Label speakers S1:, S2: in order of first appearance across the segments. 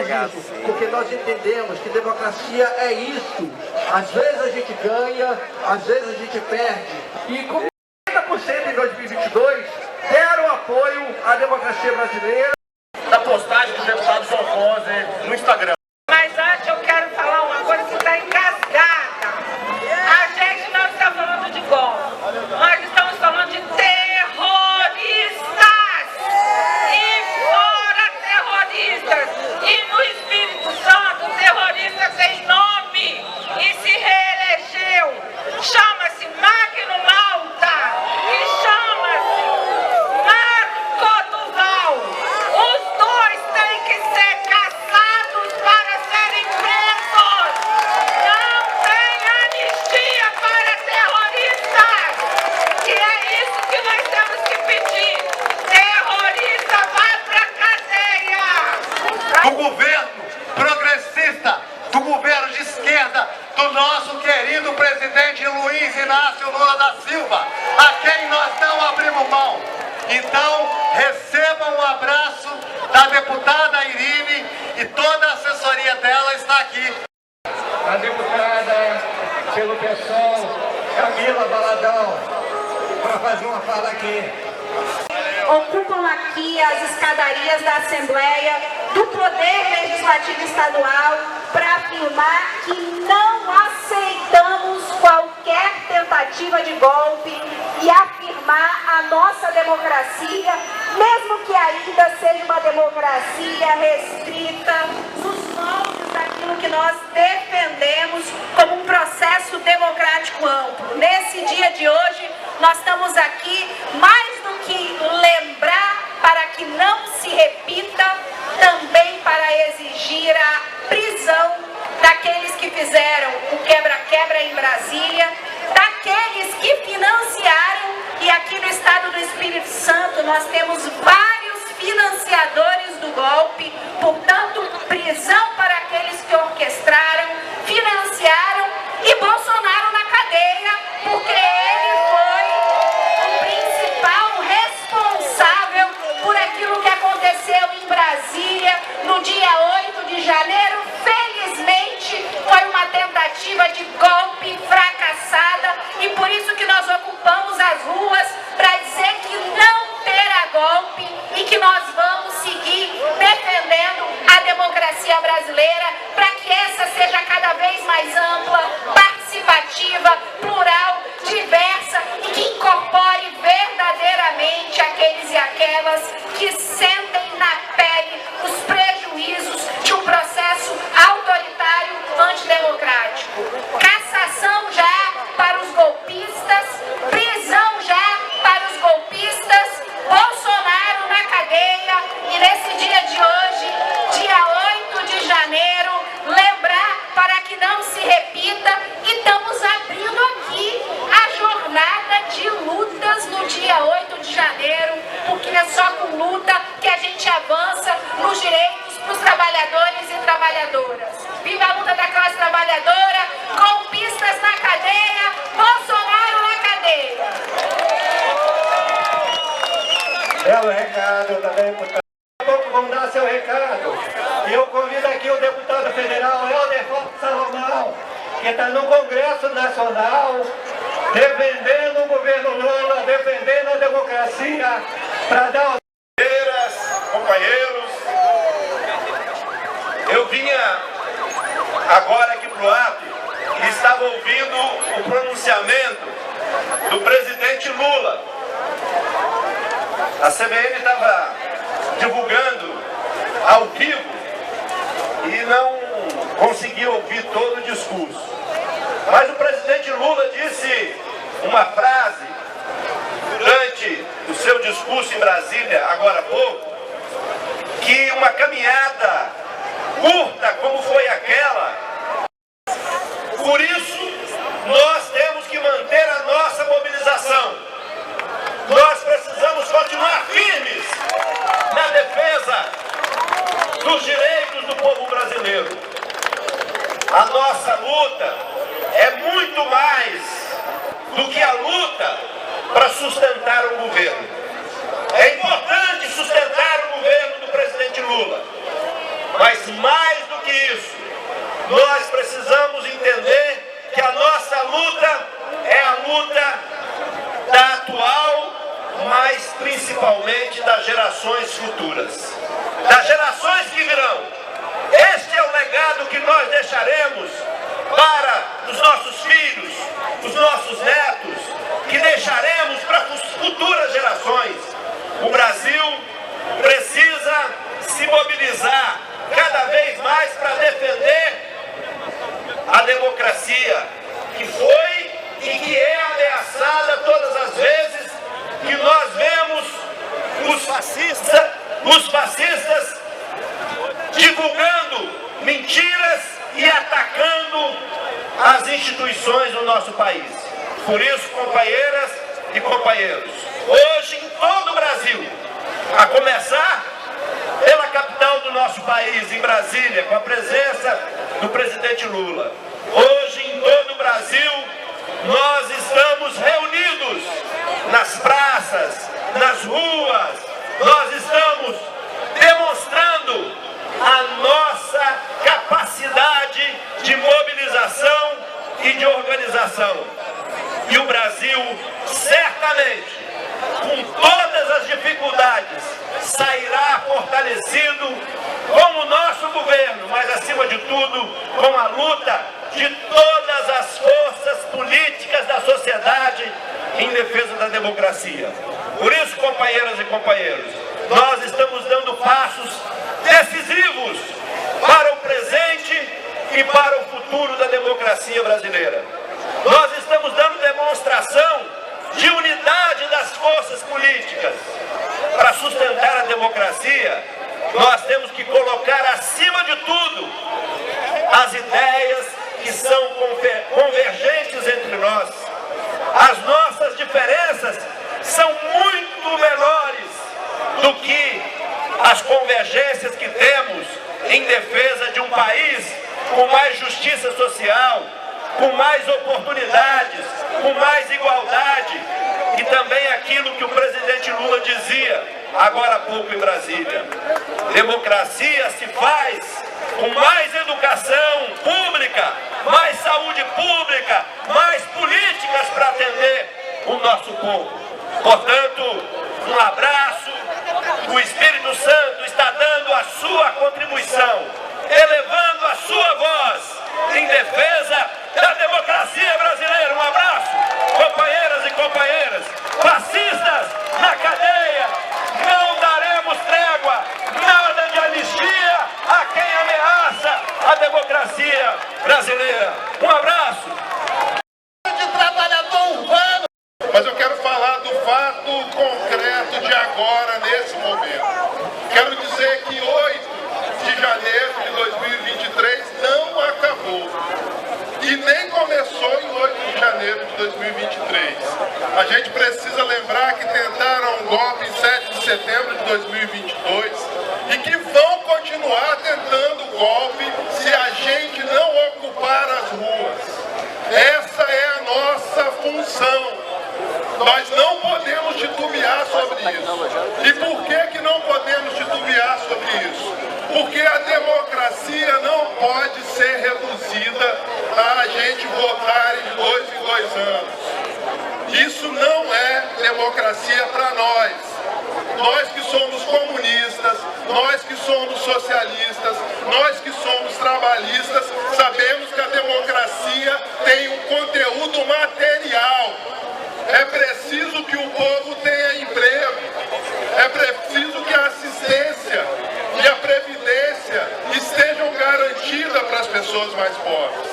S1: isso, porque nós entendemos que democracia é isso. Às vezes a gente ganha, às vezes a gente perde. E com 50% em 2022 deram apoio à democracia brasileira.
S2: Da postagem do deputado João Fonse no Instagram.
S3: Mas antes eu quero falar uma coisa que está engasgada. A gente não está falando de golpe. Nós estamos falando de terroristas. E fora terroristas. E no Espírito Santo, o terrorista tem nome e se reelegeu. Chama-se Magno Malta e chama-se Marco Duval. Os dois têm que ser caçados para serem presos. Não tem anistia para terroristas. E é isso que nós temos que pedir. Terrorista, vai pra cadeia.
S4: Do governo progressista, do governo de esquerda, do nosso querido presidente Luiz Inácio Lula da Silva, a quem nós não abrimos mão. Então, recebam um abraço da deputada Irine e toda a assessoria dela está aqui.
S1: A deputada pelo PSOL, Camila Valadão, para fazer uma fala aqui.
S5: Ocupam aqui as escadarias da Assembleia do Poder Legislativo Estadual para afirmar que não aceitamos qualquer tentativa de golpe e afirmar a nossa democracia, mesmo que ainda seja uma democracia restrita, nos moldes daquilo que nós defendemos como um processo democrático amplo. Nesse dia de hoje, nós estamos aqui mais do que lembrar para que não se repita, também para exigir a prisão daqueles que fizeram o quebra-quebra em Brasília, daqueles que financiaram, e aqui no estado do Espírito Santo nós temos vários financiadores do golpe, portanto, prisão para aqueles que orquestraram, financiaram e Bolsonaro na cadeia, porque ele foi o principal responsável por aquilo que aconteceu em Brasília no dia 8 de janeiro. Felizmente, foi uma tentativa de golpe fracassada e por isso que nós ocupamos as ruas para dizer que não terá golpe e que nós vamos seguir defendendo a democracia brasileira para que essa seja cada vez mais ampla, participativa, plural, diversa e que incorpore verdadeiramente aqueles e aquelas que sentem na pele os prejuízos de um processo autoritário antidemocrático. Cassação já para os golpistas, prisão já para os golpistas, Bolsonaro na cadeia e nesse dia de hoje, dia 8 de janeiro, lembrar para que não se repita e estamos abrindo aqui a jornada de lutas no dia 8 de janeiro, porque é só com luta que a gente avança nos direitos dos trabalhadores e trabalhadoras. Viva a luta da classe trabalhadora, golpistas na cadeia, Bolsonaro na cadeia.
S1: É o recado da deputada. Daqui a pouco vamos dar seu recado. E eu convido aqui o deputado federal Helder Salomão, que está no Congresso Nacional, defendendo o governo Lula, defendendo a democracia, para dar...
S4: Companheiros, eu vinha agora aqui para o ato e estava ouvindo o pronunciamento do presidente Lula. A CBN estava divulgando ao vivo e não consegui ouvir todo o discurso. Mas o presidente Lula disse uma frase durante o seu discurso em Brasília, agora há pouco, que uma caminhada curta como foi aquela, por isso nós temos que manter a nossa mobilização. Nós precisamos continuar firmes na defesa dos direitos do povo brasileiro. A nossa luta é muito mais do que a luta para sustentar o governo. É importante sustentar o governo do presidente Lula, mas Mas mais do que isso, nós precisamos entender que a nossa luta é a luta da atual, mas principalmente das gerações futuras, das gerações que virão. Este é o legado que nós deixaremos para os nossos filhos, os nossos netos, que deixaremos para as futuras gerações. O Brasil precisa se mobilizar cada vez mais para defender a democracia, que foi e que é ameaçada todas as vezes que nós vemos os fascistas divulgando mentiras e atacando as instituições do nosso país. Por isso, companheiras e companheiros, hoje em todo o Brasil, a começar pela capital do nosso país, em Brasília, com a presença do presidente Lula, hoje em todo o Brasil, nós estamos reunidos nas praças, nas ruas, nós estamos demonstrando a nossa capacidade de mobilização e de organização. E o Brasil, certamente, com todas as dificuldades, sairá fortalecido com o nosso governo, mas acima de tudo, com a luta de todas as forças políticas da sociedade em defesa da democracia. Por isso, companheiras e companheiros, nós estamos dando passos decisivos para o presente e para o futuro da democracia brasileira. Nós estamos dando demonstração de unidade das forças políticas. Para sustentar a democracia, nós temos que colocar acima de tudo as ideias que são convergentes entre nós. As nossas diferenças são muito menores do que as convergências que temos em defesa de um país com mais justiça social, com mais oportunidades, com mais igualdade, e também aquilo que o presidente Lula dizia agora há pouco em Brasília: democracia se faz com mais educação pública, mais saúde pública, mais políticas para atender o nosso povo. Portanto, um abraço. O Espírito Santo está dando a sua contribuição, elevando a sua voz em defesa da democracia brasileira. Um abraço, companheiras e companheiros. Fascistas na cadeia, não daremos trégua, nada de anistia a quem ameaça a democracia brasileira. Um abraço.
S6: De trabalhador urbano. Mas eu quero falar do fato concreto de agora, nesse momento. Quero dizer que 8 de janeiro de 2023 não acabou. E nem começou em 8 de janeiro de 2023. A gente precisa lembrar que tentaram um golpe em 7 de setembro de 2022 e que vão continuar tentando golpe se a gente não ocupar as ruas. Essa é a nossa função. Nós não podemos titubear sobre isso. E por que não podemos titubear sobre isso? Porque a democracia não pode ser reduzida a gente votar em 2 em 2 anos. Isso não é democracia para nós. Nós que somos comunistas, nós que somos socialistas, nós que somos trabalhistas, sabemos que a democracia tem um conteúdo material. É preciso que o povo tenha emprego, é preciso que a assistência e a previdência estejam garantidas para as pessoas mais pobres.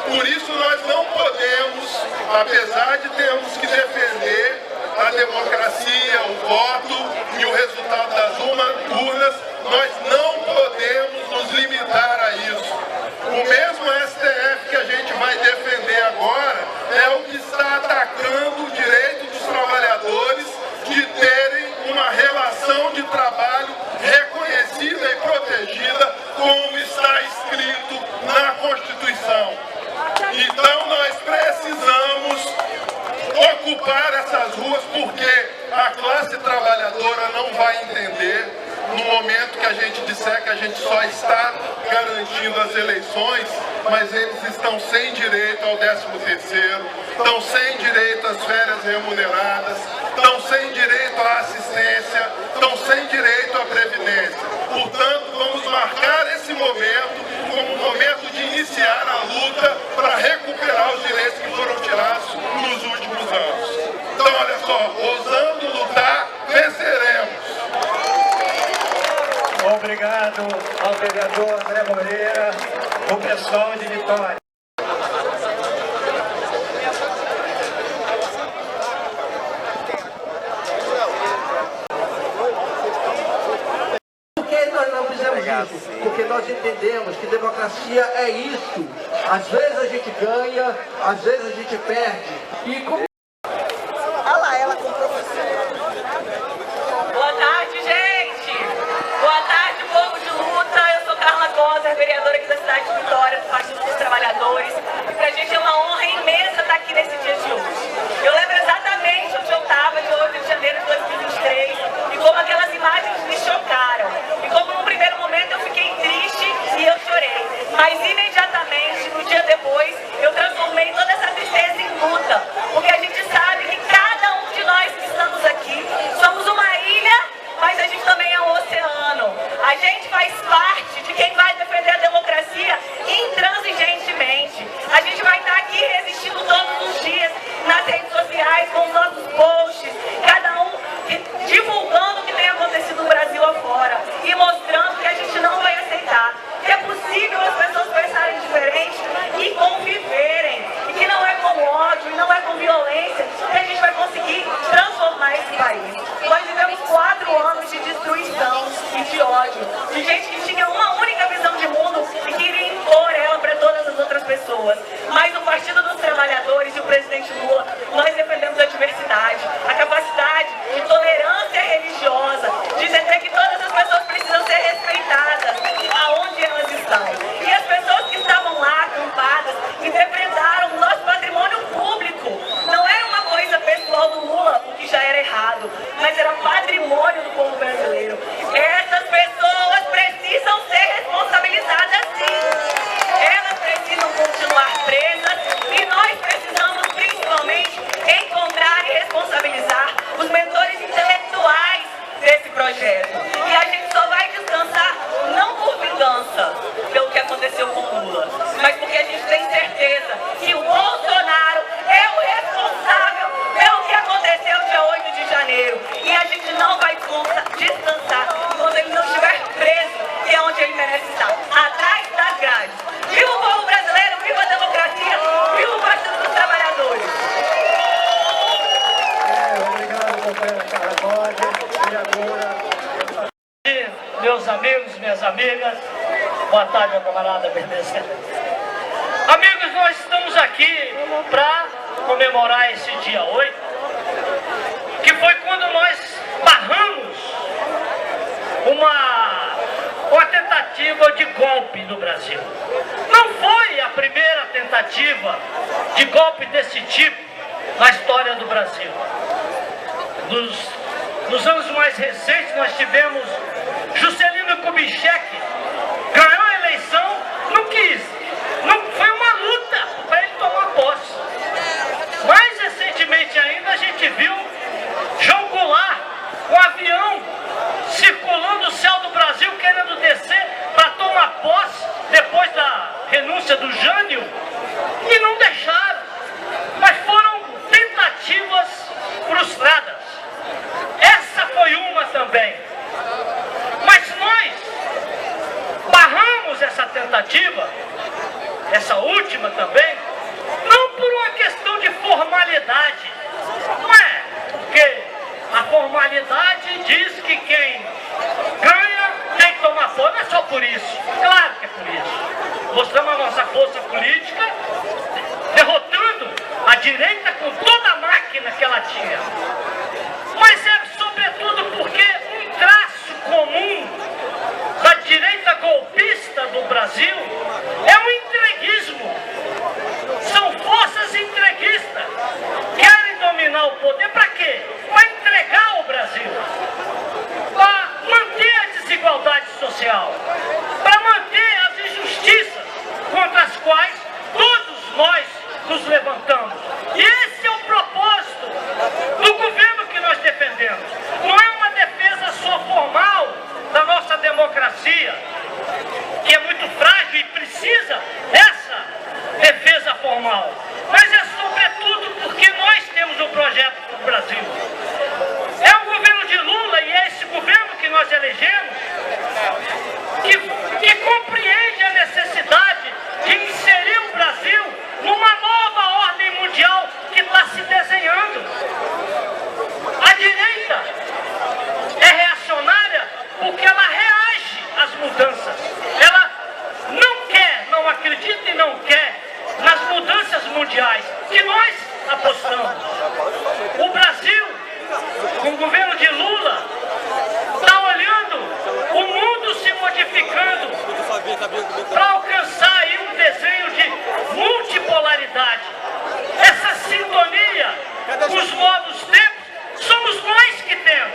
S6: Por isso nós não podemos, apesar de termos que defender a democracia, o voto e o resultado das urnas, nós não podemos nos limitar a isso. O mesmo STF que a gente vai defender agora é o que está atacando o direito dos trabalhadores de terem uma relação de trabalho reconhecida e protegida, como está escrito na Constituição. Então nós precisamos ocupar essas ruas, porque a classe trabalhadora não vai entender no momento que a gente disser que a gente só está garantindo as eleições, mas eles estão sem direito ao 13º, estão sem direito às férias remuneradas, estão sem direito à assistência, estão sem direito à previdência. Portanto, vamos marcar esse momento como um momento de iniciar a luta para recuperar os direitos que foram tirados nos últimos anos. Então, olha só, ousando lutar, venceremos.
S1: Obrigado ao vereador André Moreira, o pessoal de Vitória.
S7: Por que nós não fizemos isso? Porque nós entendemos que democracia é isso. Às vezes a gente ganha, às vezes a gente perde. E como...
S3: Boa tarde, gente! Boa tarde, povo de luta! Eu sou Carla Coser, vereadora aqui da cidade de Vitória, do Partido dos Trabalhadores. E pra gente é uma honra imensa estar aqui nesse dia de hoje. Eu lembro exatamente onde eu estava, de 8 de janeiro de 2023, e como aquelas imagens me chocaram. E como num primeiro momento eu fiquei triste e eu chorei. Mas imediatamente, no dia depois, eu transformei toda essa tristeza em luta. Porque a gente sabe que cada um de nós que estamos aqui somos uma ilha, mas a gente também é um oceano. A gente faz parte de quem vai defender a democracia intransigentemente. A gente vai estar aqui resistindo todos os dias nas redes sociais, com os nossos posts, cada um divulgando o que tem acontecido no Brasil afora e mostrando que a gente não vai aceitar, que é possível as pessoas pensarem diferente e conviverem, e que não é com ódio e não é com violência que a gente vai conseguir transformar esse país. Nós vivemos 4 anos de destruição e de ódio, de gente que tinha uma única visão de mundo e queria impor ela para todas as outras pessoas. Mas o Partido dos Trabalhadores e o presidente Lula, nós defendemos a diversidade, a capacidade de tolerância religiosa, de entender que todas as pessoas precisam ser respeitadas aonde elas estão. E as pessoas que estavam lá acampadas interpretaram o nosso patrimônio público. Não era uma coisa pessoal do Lula, o que já era errado, mas era patrimônio do povo brasileiro. Essas pessoas precisam ser responsabilizadas sim. Elas precisam continuar presas e nós precisamos principalmente encontrar e responsabilizar os mentores intelectuais desse projeto. E a gente só vai descansar não por vingança pelo que aconteceu com o Lula, mas porque a gente tem certeza que o Bolsonaro é o responsável pelo que aconteceu dia 8 de janeiro. E a gente não vai descansar enquanto ele não estiver preso, que é onde ele merece estar, atrás das grades. Viva o povo brasileiro, viva a democracia, viva o Partido dos Trabalhadores!
S1: Obrigado, companheira Carla Coser, vereadora.
S2: Meus amigos, minhas amigas, boa tarde, meu camarada, beleza? Amigos, nós estamos aqui para comemorar esse dia 8, que foi quando nós barramos uma tentativa de golpe no Brasil. Não foi a primeira tentativa de golpe desse tipo na história do Brasil. Nos anos mais recentes nós tivemos Juscelino Kubitschek, ganhou a eleição, não quis, foi uma luta para ele tomar posse. Mais recentemente ainda a gente viu João Goulart, um avião circulando o céu do Brasil querendo descer para tomar posse depois da renúncia do Jânio, e não deixaram, mas foram tentativas frustradas. Essa foi uma também. Mas nós barramos essa tentativa, essa última também, não por uma questão de formalidade. Não é, porque a formalidade diz que quem ganha tem que tomar posse. Não é só por isso, claro que é por isso. Mostramos a nossa força política, derrotando a direita com toda a máquina que ela tinha. Mas é sobretudo porque um traço comum da direita golpista do Brasil é o entreguismo. São forças entreguistas. Querem dominar o poder para quê? Para entregar o Brasil, para manter a desigualdade social. quais todos nós nos levantamos. E esse é o propósito do governo que nós defendemos. Não é uma defesa só formal da nossa democracia, que é muito frágil e precisa dessa defesa formal, mas é sobretudo porque nós temos um projeto para o Brasil. É o governo de Lula e é esse governo que nós elegemos que compreende a necessidade de inserir o Brasil numa nova ordem mundial que está se desenhando. A direita é reacionária porque ela reage às mudanças. Ela não quer, não acredita e não quer nas mudanças mundiais que nós apostamos. O Brasil, com o governo de Lula, está olhando o mundo se modificando para alcançar aí um desenho de multipolaridade. Essa sintonia com os novos tempos somos nós que temos.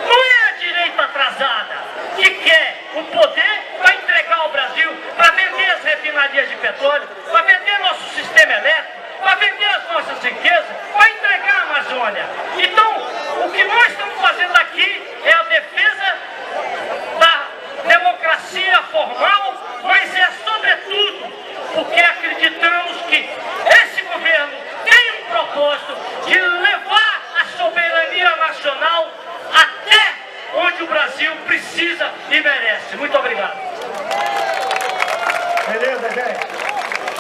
S2: Não é a direita atrasada que quer o poder para entregar ao Brasil, para vender as refinarias de petróleo, para vender nosso sistema elétrico, para vender as nossas riquezas, para entregar a Amazônia. Então, o que nós estamos fazendo aqui é a defesa da democracia formal, mas é sobretudo porque acreditamos que esse governo tem um propósito de levar a soberania nacional até onde o Brasil precisa e merece. Muito obrigado.
S1: Beleza, gente?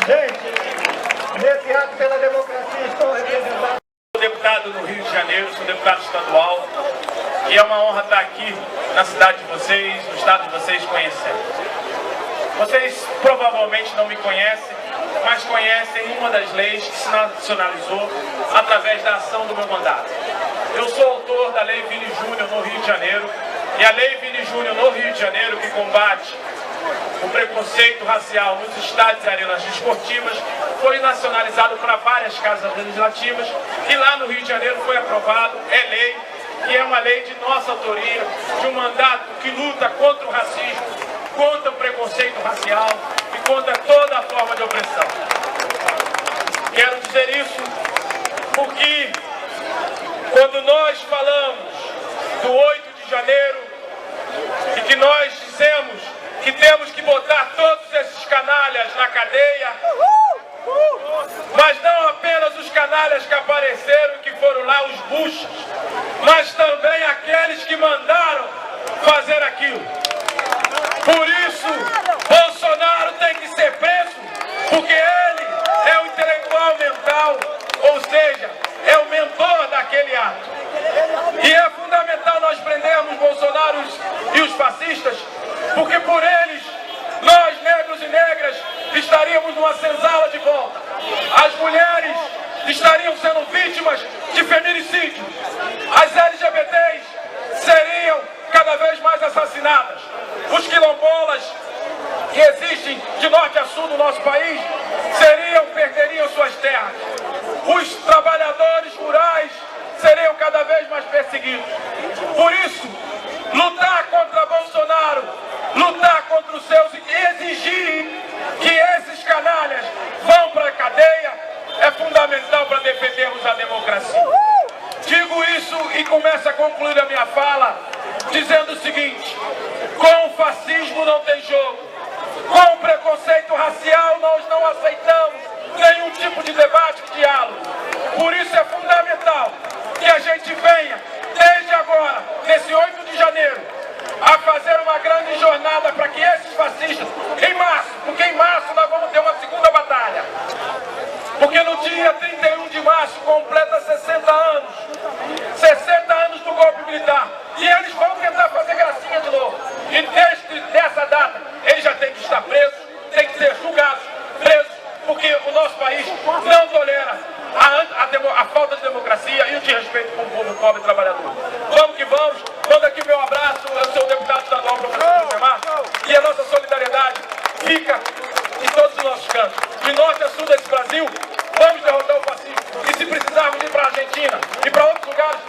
S1: Gente, nesse ato pela democracia estou representando.
S8: Sou deputado no Rio de Janeiro, sou deputado estadual e é uma honra estar aqui na cidade de vocês, no estado de vocês, conhecendo. Vocês provavelmente não me conhecem, mas conhecem uma das leis que se nacionalizou através da ação do meu mandato. Eu sou autor da Lei Vini Júnior no Rio de Janeiro, e a Lei Vini Júnior no Rio de Janeiro, que combate o preconceito racial nos estádios e arenas desportivas, foi nacionalizado para várias casas legislativas, e lá no Rio de Janeiro foi aprovado, é lei, que é uma lei de nossa autoria, de um mandato que luta contra o racismo, contra o preconceito racial e contra toda a forma de opressão. Quero dizer isso porque quando nós falamos do 8 de janeiro e que nós dissemos que temos que botar todos esses canalhas na cadeia, mas não apenas os canalhas que apareceram e que foram lá, os buchas, mas também aqueles que mandaram fazer aquilo. Por isso, Bolsonaro tem que ser preso, porque ele é o intelectual mental, ou seja, é o mentor daquele ato. E é fundamental nós prendermos Bolsonaro e os fascistas, porque por eles, nós, negros e negras, estaríamos numa senzala de volta. As mulheres estariam sendo vítimas de feminicídio. As LGBTs seriam cada vez mais assassinadas. Os quilombolas que existem de norte a sul do nosso país perderiam suas terras. Os trabalhadores rurais seriam cada vez mais perseguidos. Por isso, lutar contra Bolsonaro, lutar contra os seus e exigir que esses canalhas vão para a cadeia é fundamental para defendermos a democracia. Digo isso e começo a concluir a minha fala dizendo o seguinte: com o fascismo não tem jogo, com o preconceito racial nós não aceitamos nenhum tipo de debate e diálogo. Por isso é fundamental que a gente venha, desde agora, nesse 8 de janeiro, a fazer uma grande jornada para que esses fascistas, em março, porque em março nós vamos ter uma segunda batalha, porque no dia 31 de março completa 60 anos do golpe militar, e eles vão tentar fazer gracinha de novo, e desde dessa data eles já têm que estar presos, têm que ser julgados, presos, porque o nosso país não tolera a falta de democracia e o desrespeito com o povo pobre e trabalhador. Vamos que vamos, manda aqui meu abraço, eu sou o deputado estadual, professor José, e a nossa solidariedade fica em todos os nossos cantos. De norte a sul desse Brasil, vamos derrotar o fascismo, e se precisarmos ir para a Argentina e para outros lugares,